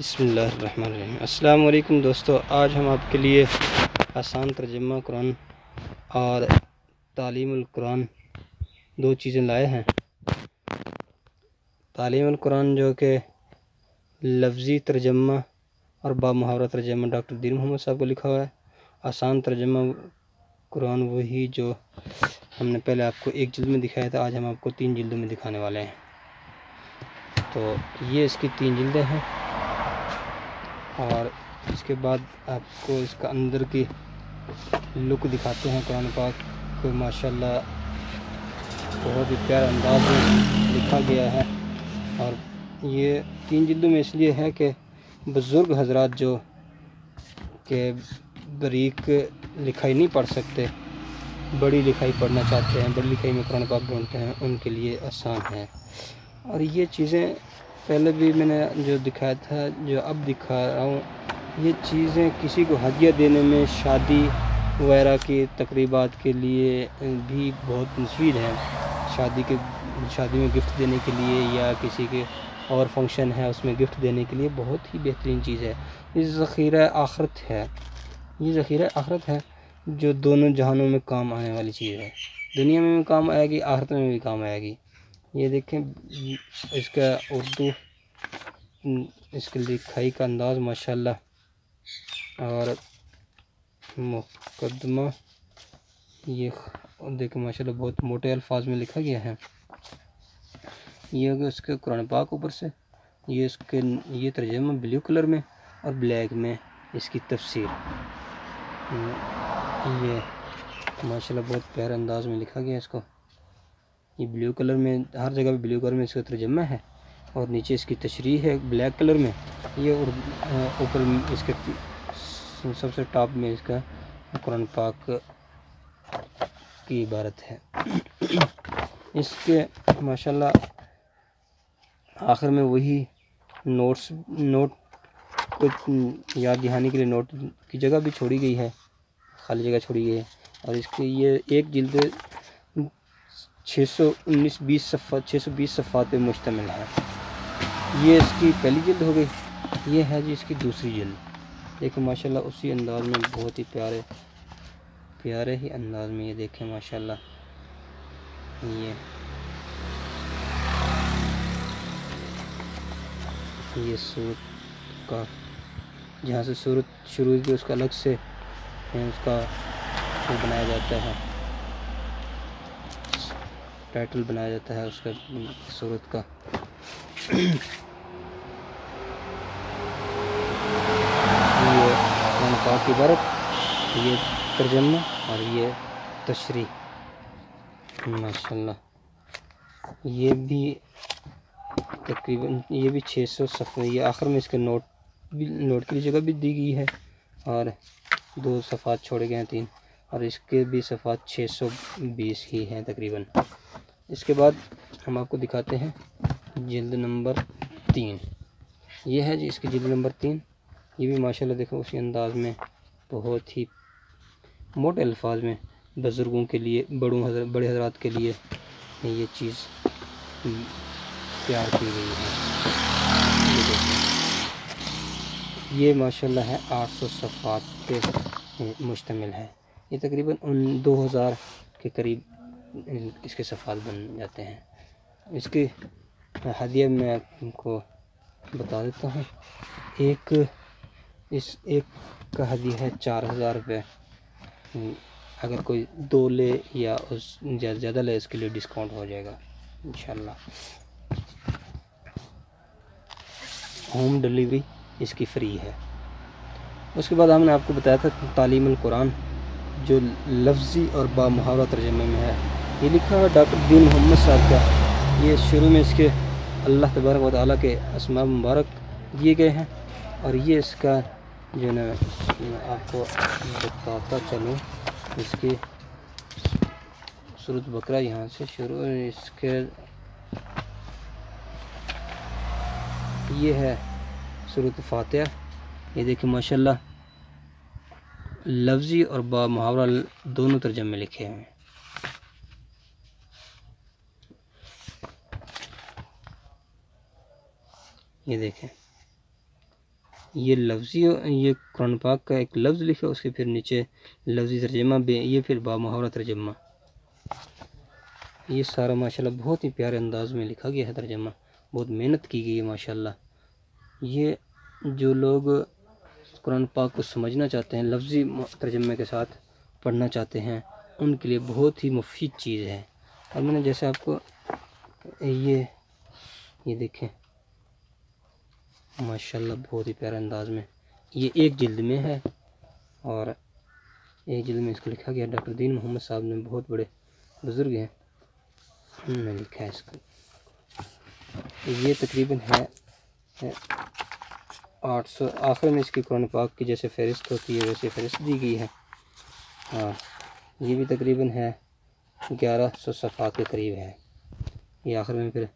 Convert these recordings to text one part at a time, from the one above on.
बिस्मिल्लाहिर्रहमानिर्रहीम। अस्सलाम वालेकुम दोस्तों, आज हम आपके लिए आसान तर्जुमा कुरान और तालीमुल कुरान दो चीज़ें लाए हैं। तालीमुल कुरान जो कि लफ्ज़ी तर्जुमा और बामुहावरा तर्जुमा डॉक्टर दीन मोहम्मद साहब को लिखा हुआ है। आसान तर्जुमा कुरान वही जो हमने पहले आपको एक जिल्द में दिखाया था, आज हम आपको 3 जिल्दों में दिखाने वाले हैं। तो ये इसकी 3 जिल्दें हैं और इसके बाद आपको इसका अंदर की लुक दिखाते हैं। कुरान पाक को माशाल्लाह बहुत ही प्यारे अंदाज में लिखा गया है और ये 3 जिल्दों में इसलिए है कि बुज़ुर्ग हजरात जो कि बारीक लिखाई नहीं पढ़ सकते, बड़ी लिखाई पढ़ना चाहते हैं, बड़ी लिखाई में कुरान पाक ढूंढते हैं, उनके लिए आसान है। और ये चीज़ें पहले भी मैंने जो दिखाया था, जो अब दिखा रहा हूँ, ये चीज़ें किसी को हदिया देने में, शादी वगैरह की तकरीबात के लिए भी बहुत मुफीद हैं। शादी में गिफ्ट देने के लिए या किसी के और फंक्शन है उसमें गिफ्ट देने के लिए बहुत ही बेहतरीन चीज़ है। ये ज़ख़ीरा आखिरत है, ये ज़ख़ीरा आखिरत है जो दोनों जहानों में काम आने वाली चीज़ है। दुनिया में भी काम आएगी, आखिरत में भी काम आएगी। ये देखें इसका उर्दू, इसके लिखाई का अंदाज़ माशाल्लाह और मुक़द्दमा ये देखें माशाल्लाह बहुत मोटे अल्फाज में लिखा गया है। ये होगा इसके कुरान पाक ऊपर से, ये तर्जुमा ब्लू कलर में और ब्लैक में इसकी तफसीर। ये माशाल्लाह बहुत प्यारे अंदाज में लिखा गया है इसको। ये ब्लू कलर में, हर जगह पे ब्लू कलर में इसका तर्जुमा है और नीचे इसकी तशरीह है ब्लैक कलर में। ये ऊपर इसके सबसे टॉप में इसका कुरान पाक की इबारत है। इसके माशाल्लाह आखिर में वही नोट को याद दहानी के लिए नोट की जगह भी छोड़ी गई है, खाली जगह छोड़ी गई है। और इसके ये एक जिल्द 620 सफ़ात पे मुश्तमिल है। ये इसकी पहली जिल्द हो गई। ये है जी इसकी दूसरी जिल्द। देखो माशाल्लाह उसी अंदाज में बहुत ही प्यारे ही अंदाज में ये देखें माशाल्लाह। ये सूरत का, जहाँ से सूरत शुरू हुई उसका अलग से उसका बनाया जाता है, टाइटल बनाया जाता है उसका सूरत का। ये कुरान पाक की इबारत, ये तर्जुमा और ये तशरीह माशाल्लाह। ये भी तकरीबन 600 सफ़े, ये आखिर में इसके नोट के लिए जगह भी दी गई है और 2 सफ़ात छोड़े गए हैं 3, और इसके भी सफ़ात 620 ही हैं तकरीबन। इसके बाद हम आपको दिखाते हैं जिल्द नंबर 3। ये है जी इसकी जिल्द नंबर 3। ये भी माशाल्लाह देखो उसी अंदाज में बहुत ही मोटे अल्फाज में बुज़ुर्गों के लिए, बड़े हज़रात के लिए ये चीज़ तैयार की गई है। ये देखिए, ये माशाल्लाह है 800 सफ़ात पे मुश्तमिल है। ये तकरीबन 2000 के करीब इसके सफ़ात बन जाते हैं। इसके हदिया मैं आपको बता देता हूँ। एक का हदिया है 4000 रुपये। अगर कोई 2 ले या उस ज़्यादा ले, इसके लिए डिस्काउंट हो जाएगा इंशाल्लाह। होम डिलीवरी इसकी फ्री है। उसके बाद हमने आपको बताया था तालीमुल कुरान जो लफ्ज़ी और बामुहावरा तर्जुमे में है। ये लिखा है डॉक्टर दीन मोहम्मद साहब का। ये शुरू में इसके अल्लाह तबारक व तआला के अस्मा मुबारक दिए गए हैं और ये इसका जो ना आपको बताता चलूँ, इसकी सूरत बकरा यहाँ से शुरू, इसके ये है सूरत फातिहा। ये देखिए माशाल्लाह लफ्ज़ी और बामुहावरा दोनों तर्जुमे लिखे हैं। ये देखें ये लफ्ज़ी, ये कुरान पाक का एक लफ्ज़ लिखा, उसके फिर नीचे लफ्ज़ी तर्जमा भी, ये फिर बामुहावरा तर्जमा। ये सारा माशाल्लाह बहुत ही प्यारे अंदाज में लिखा गया है तर्जमा, बहुत मेहनत की गई है माशाल्लाह। ये जो लोग कुरान पाक को समझना चाहते हैं, लफ्ज़ी तर्जमे के साथ पढ़ना चाहते हैं, उनके लिए बहुत ही मुफीद चीज़ है। और मैंने जैसे आपको ये देखें माशाल्लाह बहुत ही प्यारे अंदाज में, ये एक जिल्द में है और एक जिल्द में इसको लिखा गया। डॉक्टर दीन मोहम्मद साहब ने, बहुत बड़े बुज़ुर्ग हैं, उन्होंने लिखा है इसको। ये तकरीबन है 800, आखिर में इसकी कुरान पाक की जैसे फ़हरिस्त होती है वैसे फ़हरिस्त दी गई है। हाँ, ये भी तकरीबन है 1100 सफ़ात के करीब है। ये आखिर में फिर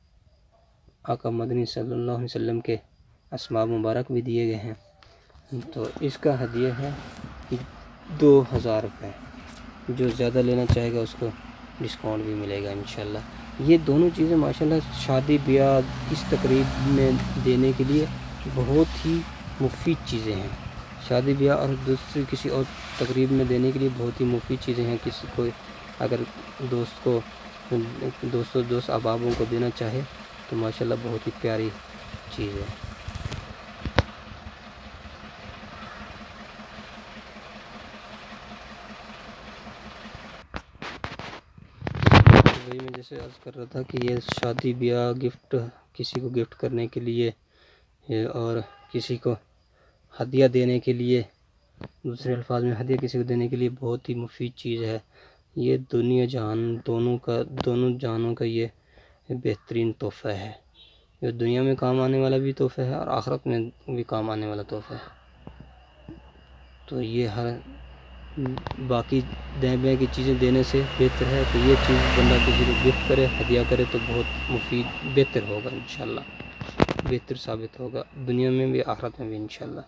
आका मदनी सल्लल्लाहु अलैहि वसल्लम के अस्मा मुबारक भी दिए गए हैं। तो इसका हदिया है 2000 रुपये। जो ज़्यादा लेना चाहेगा उसको डिस्काउंट भी मिलेगा इंशाल्लाह। ये दोनों चीज़ें माशाल्लाह शादी ब्याह इस तकरीब में देने के लिए बहुत ही मुफीद चीज़ें हैं। शादी ब्याह और दूसरी किसी और तकरीब में देने के लिए बहुत ही मुफीद चीज़ें हैं। किसी को अगर दोस्त अहबाबों को देना चाहे तो माशाल्लाह बहुत ही प्यारी चीज़ है। वही मैं जैसे अर्ज़ कर रहा था कि ये शादी ब्याह गिफ्ट, किसी को गिफ्ट करने के लिए और किसी को हदिया देने के लिए, दूसरे अल्फाज में हदिया किसी को देने के लिए बहुत ही मुफीद चीज़ है। ये दुनिया जहान दोनों जहानों का ये बेहतरीन तोहफ़ा है। ये दुनिया में काम आने वाला भी तोहफ़ा है और आखिरत में भी काम आने वाला तोहफ़ा है। तो ये हर बाकी दें की चीज़ें देने से बेहतर है। तो ये चीज़ बंदा किसी को गिफ्ट करे, हदिया करे तो बहुत मुफीद बेहतर होगा इंशाल्लाह, बेहतर साबित होगा दुनिया में भी आखिरत में भी इंशाल्लाह।